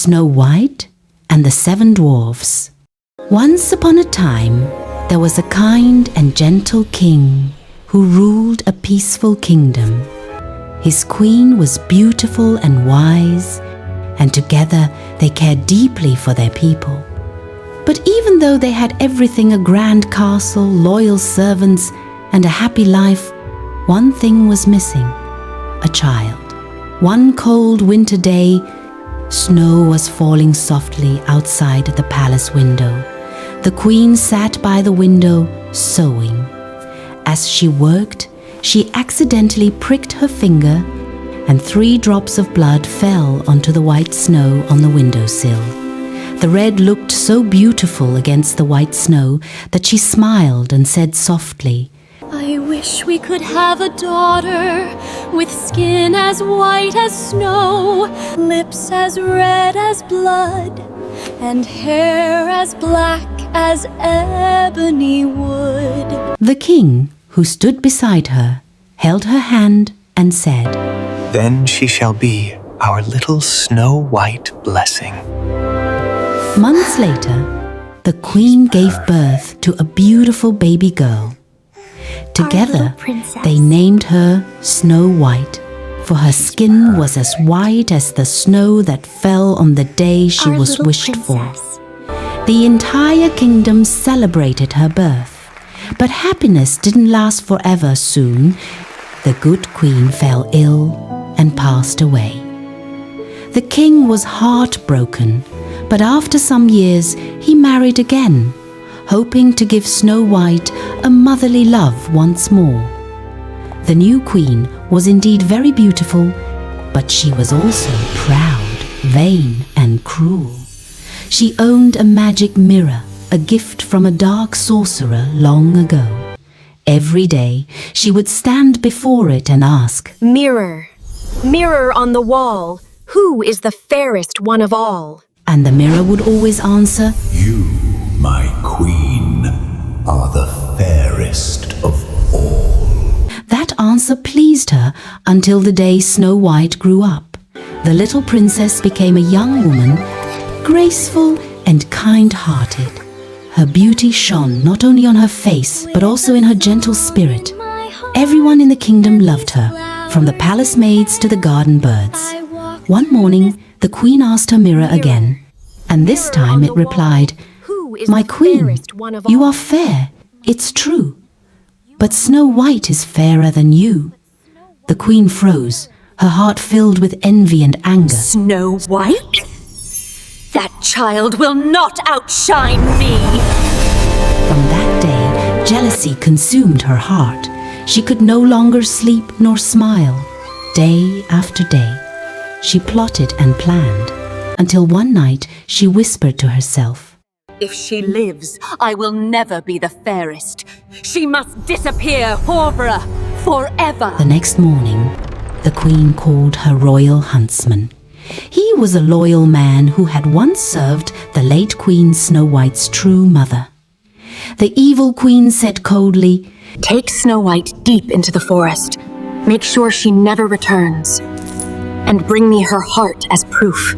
Snow White and the 7 Dwarfs. Once upon a time, there was a kind and gentle king who ruled a peaceful kingdom. His queen was beautiful and wise, and together they cared deeply for their people. But even though they had everything, a grand castle, loyal servants, and a happy life, one thing was missing: a child. One cold winter day, snow was falling softly outside the palace window. The queen sat by the window, sewing. As she worked, she accidentally pricked her finger, and 3 drops of blood fell onto the white snow on the windowsill. The red looked so beautiful against the white snow that she smiled and said softly, "I wish we could have a daughter with skin as white as snow, lips as red as blood, and hair as black as ebony wood." The king, who stood beside her, held her hand and said, "Then she shall be our little Snow White blessing." Months later, the queen gave birth to a beautiful baby girl. Together, they named her Snow White, for her skin was as white as the snow that fell on the day she was wished for. The entire kingdom celebrated her birth, but happiness didn't last forever. Soon, the good queen fell ill and passed away. The king was heartbroken, but after some years he married again, hoping to give Snow White a motherly love once more. The new queen was indeed very beautiful, but she was also proud, vain, and cruel. She owned a magic mirror, a gift from a dark sorcerer long ago. Every day she would stand before it and ask, "Mirror, mirror on the wall, who is the fairest one of all?" And the mirror would always answer, "You, my queen, are the fairest of all." That answer pleased her until the day Snow White grew up. The little princess became a young woman, graceful and kind-hearted. Her beauty shone not only on her face, but also in her gentle spirit. Everyone in the kingdom loved her, from the palace maids to the garden birds. One morning, the queen asked her mirror again, and this time it replied, "My queen, you are fair, it's true. But Snow White is fairer than you." The queen froze, her heart filled with envy and anger. Snow White? That child will not outshine me! From that day, jealousy consumed her heart. She could no longer sleep nor smile. Day after day, she plotted and planned, until one night she whispered to herself, If she lives, I will never be the fairest. She must disappear forever. The next morning, the queen called her royal huntsman. He was a loyal man who had once served the late Queen Snow White's true mother. The evil queen said coldly, Take Snow White deep into the forest. Make sure she never returns. And bring me her heart as proof.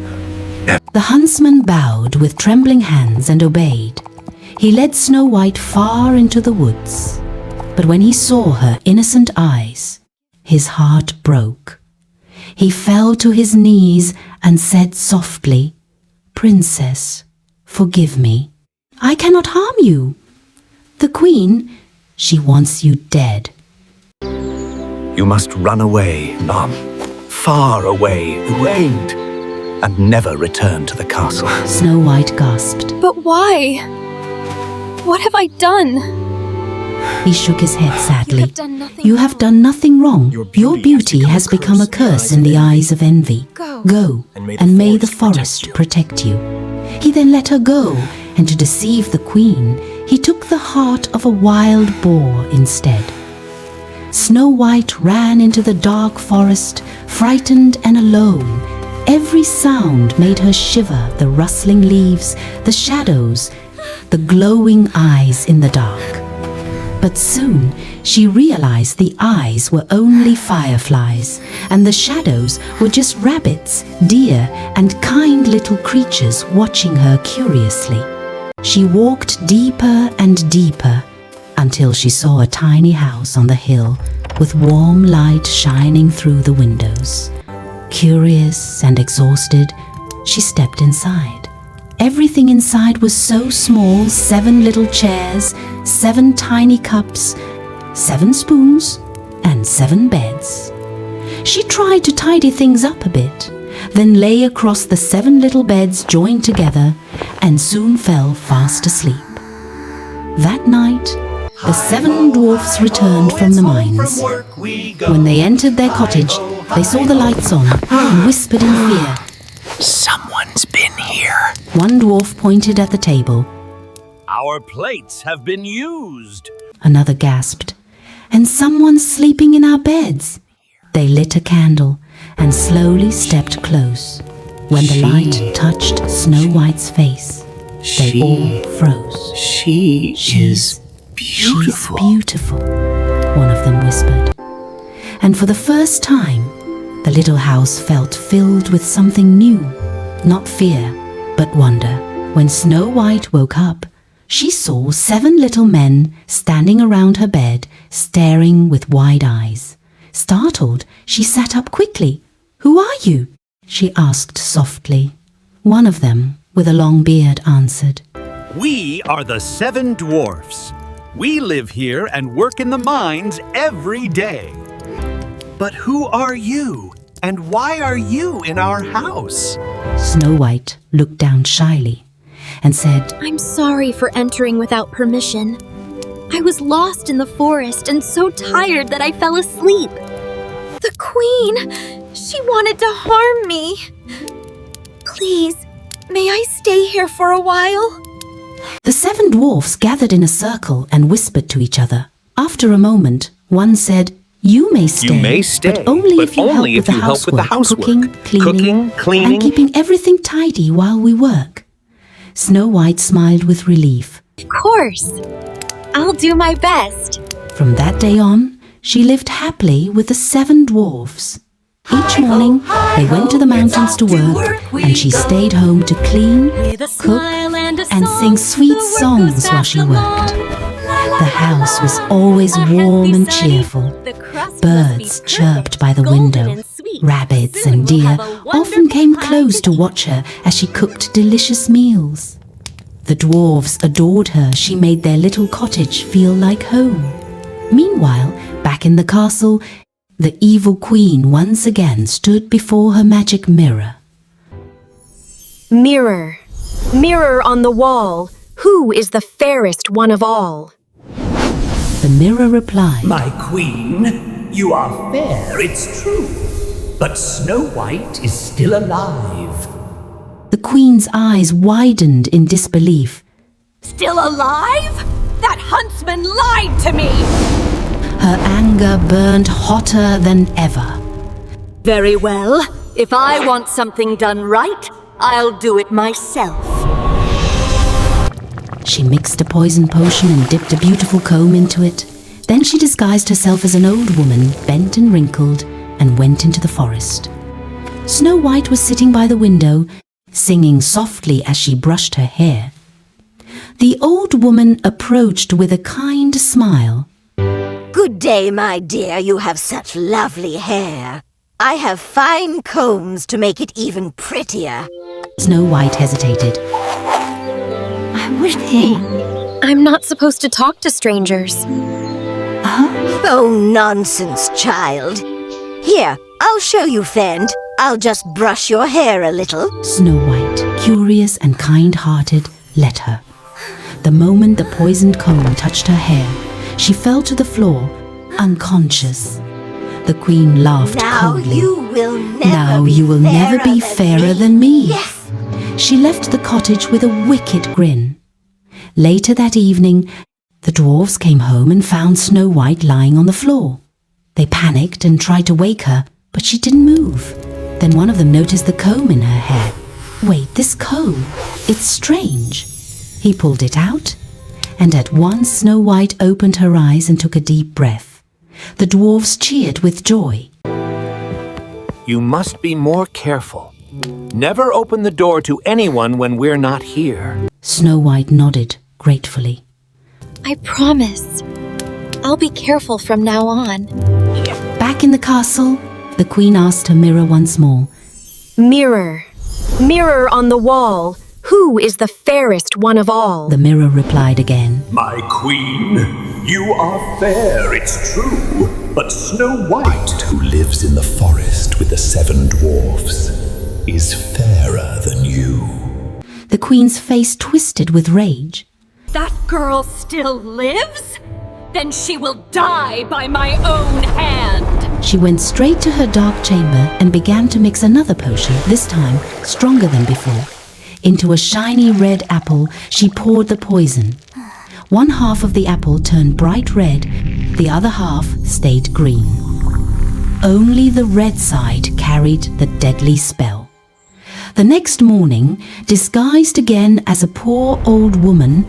The huntsman bowed with trembling hands and obeyed. He led Snow White far into the woods. But when he saw her innocent eyes, his heart broke. He fell to his knees and said softly, Princess, forgive me. I cannot harm you. The queen, she wants you dead. You must run away, Mom. Far away, and never return to the castle. Snow White gasped. But why? What have I done? He shook his head sadly. You have done nothing wrong. Your beauty has become a curse in the eyes of envy. Go, and may the forest protect you. He then let her go, and to deceive the queen, he took the heart of a wild boar instead. Snow White ran into the dark forest, frightened and alone. Every sound made her shiver, the rustling leaves, the shadows, the glowing eyes in the dark. But soon she realized the eyes were only fireflies, and the shadows were just rabbits, deer, and kind little creatures watching her curiously. She walked deeper and deeper until she saw a tiny house on the hill with warm light shining through the windows. Curious and exhausted, she stepped inside. Everything inside was so small: 7 little chairs, 7 tiny cups, 7 spoons, and 7 beds. She tried to tidy things up a bit, then lay across the 7 little beds joined together and soon fell fast asleep. That night, the 7 dwarfs returned from the mines. When they entered their cottage, they saw the lights on and whispered in fear. Someone's been here. One dwarf pointed at the table. Our plates have been used. Another gasped. And someone's sleeping in our beds. They lit a candle and slowly stepped close. When the light touched Snow White's face, they all froze. She's beautiful. She's beautiful, one of them whispered. And for the first time, the little house felt filled with something new. Not fear, but wonder. When Snow White woke up, she saw 7 little men standing around her bed, staring with wide eyes. Startled, she sat up quickly. "Who are you?" she asked softly. One of them, with a long beard, answered. We are the 7 dwarfs. We live here and work in the mines every day. But who are you? And why are you in our house? Snow White looked down shyly and said, I'm sorry for entering without permission. I was lost in the forest and so tired that I fell asleep. The queen, she wanted to harm me. Please, may I stay here for a while? The 7 dwarfs gathered in a circle and whispered to each other. After a moment, one said, You may stay, but only if you help with the housework, cooking, cleaning, and keeping everything tidy while we work. Snow White smiled with relief. Of course. I'll do my best. From that day on, she lived happily with the 7 dwarfs. Each morning, they went to the mountains to work, and she stayed home to clean, cook, and sing sweet songs while she worked. The house was always warm and cheerful. Birds chirped by the window. Rabbits and deer often came close to watch her as she cooked delicious meals. The dwarves adored her. She made their little cottage feel like home. Meanwhile, back in the castle, the evil queen once again stood before her magic mirror. Mirror, mirror on the wall, who is the fairest one of all? The mirror replied, My queen, you are fair, it's true. But Snow White is still alive. The queen's eyes widened in disbelief. Still alive? That huntsman lied to me! Her anger burned hotter than ever. Very well. If I want something done right, I'll do it myself. She mixed a poison potion and dipped a beautiful comb into it. Then she disguised herself as an old woman, bent and wrinkled, and went into the forest. Snow White was sitting by the window, singing softly as she brushed her hair. The old woman approached with a kind smile. Good day, my dear. You have such lovely hair. I have fine combs to make it even prettier. Snow White hesitated. I'm not supposed to talk to strangers. Oh, nonsense, child. Here, I'll show you, friend. I'll just brush your hair a little. Snow White, curious and kind-hearted, let her. The moment the poisoned comb touched her hair, she fell to the floor, unconscious. The queen laughed coldly. Now you will never be fairer than me. Yes. She left the cottage with a wicked grin. Later that evening, the dwarves came home and found Snow White lying on the floor. They panicked and tried to wake her, but she didn't move. Then one of them noticed the comb in her hair. Wait, this comb, it's strange. He pulled it out, and at once Snow White opened her eyes and took a deep breath. The dwarfs cheered with joy. You must be more careful. Never open the door to anyone when we're not here. Snow White nodded gratefully. I promise. I'll be careful from now on. Back in the castle, the queen asked her mirror once more. Mirror, mirror on the wall, who is the fairest one of all? The mirror replied again. My queen, you are fair, it's true. But Snow White, who lives in the forest with the 7 dwarfs, is fairer than you. The queen's face twisted with rage. That girl still lives? Then she will die by my own hand. She went straight to her dark chamber and began to mix another potion, this time stronger than before. Into a shiny red apple, she poured the poison. One half of the apple turned bright red, the other half stayed green. Only the red side carried the deadly spell. The next morning, disguised again as a poor old woman,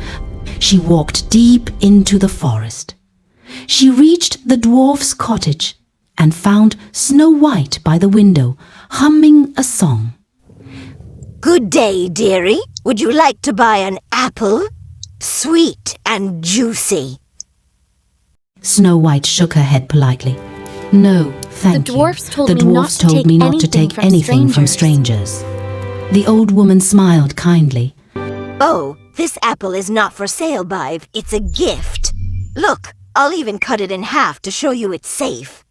she walked deep into the forest. She reached the dwarf's cottage and found Snow White by the window, humming a song. Good day, dearie. Would you like to buy an apple? Sweet and juicy. Snow White shook her head politely. No, thank you. The dwarfs told The me dwarfs not to told take me not to anything take from anything from strangers. strangers. The old woman smiled kindly. Oh, this apple is not for sale, Bive. It's a gift. Look, I'll even cut it in half to show you it's safe.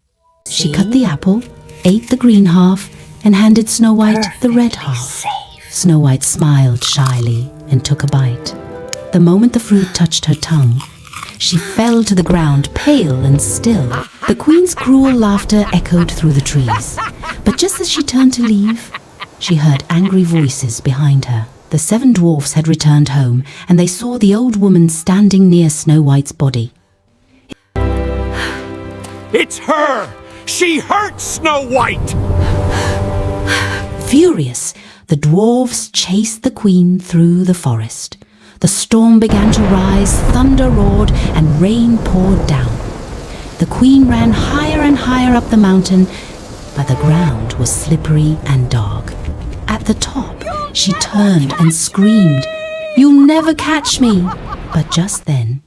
She cut the apple, ate the green half, and handed Snow White the red half. Snow White smiled shyly and took a bite. The moment the fruit touched her tongue, she fell to the ground, pale and still. The queen's cruel laughter echoed through the trees. But just as she turned to leave, she heard angry voices behind her. The 7 dwarfs had returned home, and they saw the old woman standing near Snow White's body. It's her! She hurt Snow White! Furious, the dwarfs chased the queen through the forest. The storm began to rise, thunder roared, and rain poured down. The queen ran higher and higher up the mountain, but the ground was slippery and dark. At the top, she turned and screamed, "You'll never catch me!" But just then,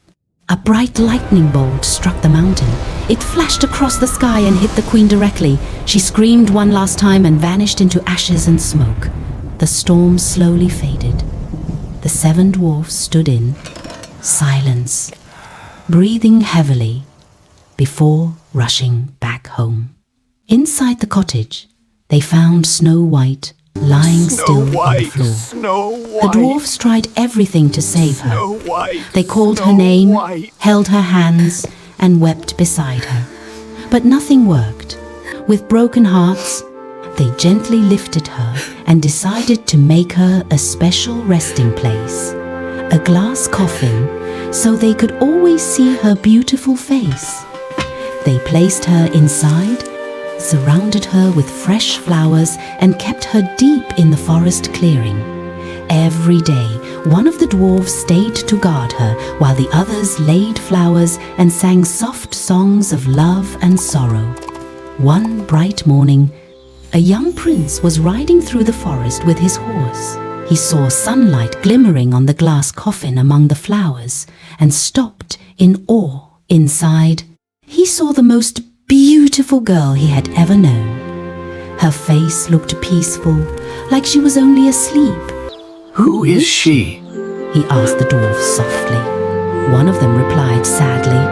a bright lightning bolt struck the mountain. It flashed across the sky and hit the queen directly. She screamed one last time and vanished into ashes and smoke. The storm slowly faded. The 7 dwarfs stood in silence, breathing heavily, before rushing back home. Inside the cottage, they found Snow White lying still on the floor. Snow The dwarfs tried everything to save her. Snow White. They called her Snow name, White. held her hands, and wept beside her. But nothing worked. With broken hearts, they gently lifted her and decided to make her a special resting place. A glass coffin, so they could always see her beautiful face. They placed her inside, surrounded her with fresh flowers, and kept her deep in the forest clearing. Every day, one of the dwarfs stayed to guard her, while the others laid flowers and sang soft songs of love and sorrow. One bright morning, a young prince was riding through the forest with his horse. He saw sunlight glimmering on the glass coffin among the flowers and stopped in awe. Inside, he saw the most beautiful girl he had ever known. Her face looked peaceful, like she was only asleep. Who is she? He asked the dwarfs softly. One of them replied sadly,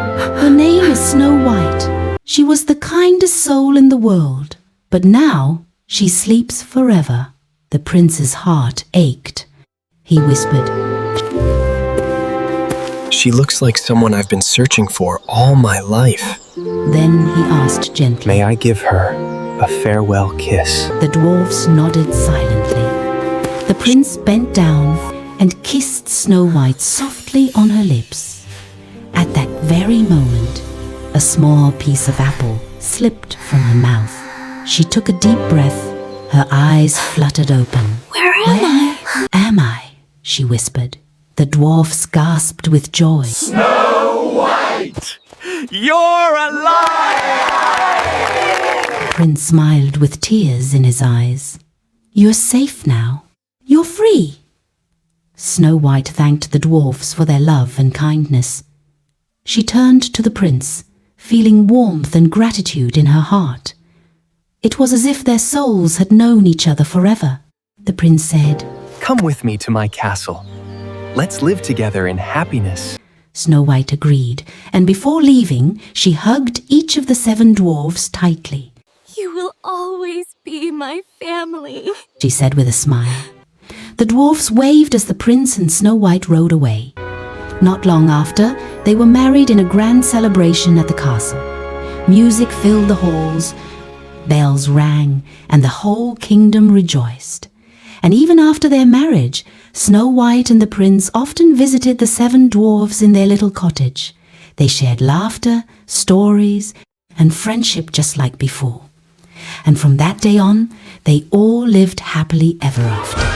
"Her name is Snow White. She was the kindest soul in the world, but now she sleeps forever." The prince's heart ached. He whispered, She looks like someone I've been searching for all my life. Then he asked gently. May I give her a farewell kiss? The dwarfs nodded silently. The prince bent down and kissed Snow White softly on her lips. At that very moment, a small piece of apple slipped from her mouth. She took a deep breath. Her eyes fluttered open. Where am I? Am I? She whispered. The dwarfs gasped with joy. Snow White! You're alive! The prince smiled with tears in his eyes. You're safe now. You're free. Snow White thanked the dwarfs for their love and kindness. She turned to the prince, feeling warmth and gratitude in her heart. It was as if their souls had known each other forever. The prince said, Come with me to my castle. Let's live together in happiness. Snow White agreed, and before leaving, she hugged each of the 7 dwarfs tightly. You will always be my family, she said with a smile. The dwarfs waved as the prince and Snow White rode away. Not long after, they were married in a grand celebration at the castle. Music filled the halls, bells rang, and the whole kingdom rejoiced. And even after their marriage, Snow White and the prince often visited the 7 dwarfs in their little cottage. They shared laughter, stories, and friendship just like before. And from that day on, they all lived happily ever after.